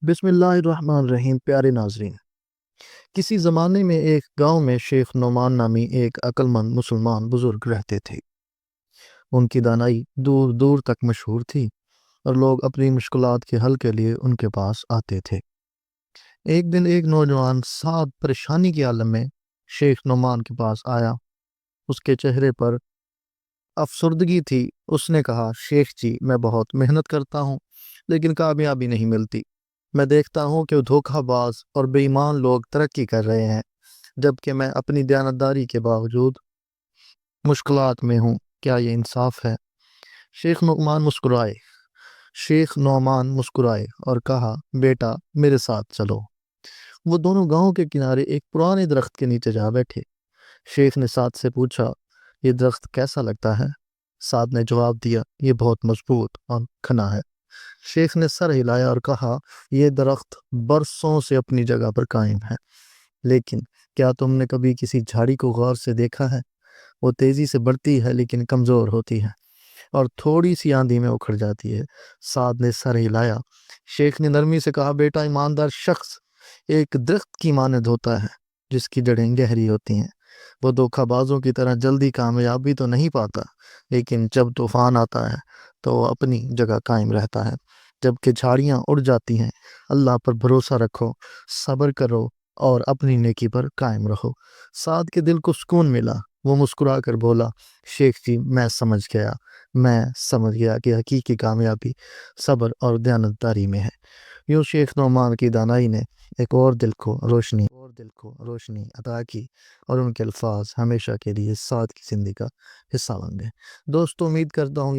بسم اللہ الرحمن الرحیم۔ پیارے ناظرین، کسی زمانے میں ایک گاؤں میں شیخ نعمان نامی ایک عقل مند مسلمان بزرگ رہتے تھے۔ ان کی دانائی دور دور تک مشہور تھی اور لوگ اپنی مشکلات کے حل کے لیے ان کے پاس آتے تھے۔ ایک دن ایک نوجوان سعد پریشانی کے عالم میں شیخ نعمان کے پاس آیا۔ اس کے چہرے پر افسردگی تھی۔ اس نے کہا، شیخ جی، میں بہت محنت کرتا ہوں لیکن کامیابی نہیں ملتی۔ میں دیکھتا ہوں کہ دھوکہ باز اور بے ایمان لوگ ترقی کر رہے ہیں، جبکہ میں اپنی دیانتداری کے باوجود مشکلات میں ہوں۔ کیا یہ انصاف ہے؟ شیخ نعمان مسکرائے اور کہا، بیٹا، میرے ساتھ چلو۔ وہ دونوں گاؤں کے کنارے ایک پرانے درخت کے نیچے جا بیٹھے۔ شیخ نے سعد سے پوچھا، یہ درخت کیسا لگتا ہے؟ سعد نے جواب دیا، یہ بہت مضبوط اور گھنا ہے۔ شیخ نے سر ہلایا اور کہا، یہ درخت برسوں سے اپنی جگہ پر قائم ہے، لیکن کیا تم نے کبھی کسی جھاڑی کو غور سے دیکھا ہے؟ وہ تیزی سے بڑھتی ہے لیکن کمزور ہوتی ہے اور تھوڑی سی آندھی میں اکھڑ جاتی ہے۔ سعد نے سر ہلایا۔ شیخ نے نرمی سے کہا، بیٹا، ایماندار شخص ایک درخت کی مانند ہوتا ہے جس کی جڑیں گہری ہوتی ہیں۔ وہ دھوکہ بازوں کی طرح جلدی کامیابی تو نہیں پاتا، لیکن جب طوفان آتا ہے تو وہ اپنی جگہ قائم رہتا ہے۔ جبکہ جھاڑیاں اڑ جاتی ہیں۔ اللہ پر بھروسہ رکھو، صبر کرو اور اپنی نیکی پر قائم رہو۔ سعد کے دل کو سکون ملا۔ وہ مسکرا کر بولا، شیخ جی، میں سمجھ گیا کہ حقیقی کامیابی صبر اور دیانتداری میں ہے۔ یوں شیخ نعمان کی دانائی نے ایک اور دل کو روشنی عطا کی اور ان کے الفاظ ہمیشہ کے لیے سعد کی زندگی کا حصہ بن گئے۔ دوستو، امید کرتا ہوں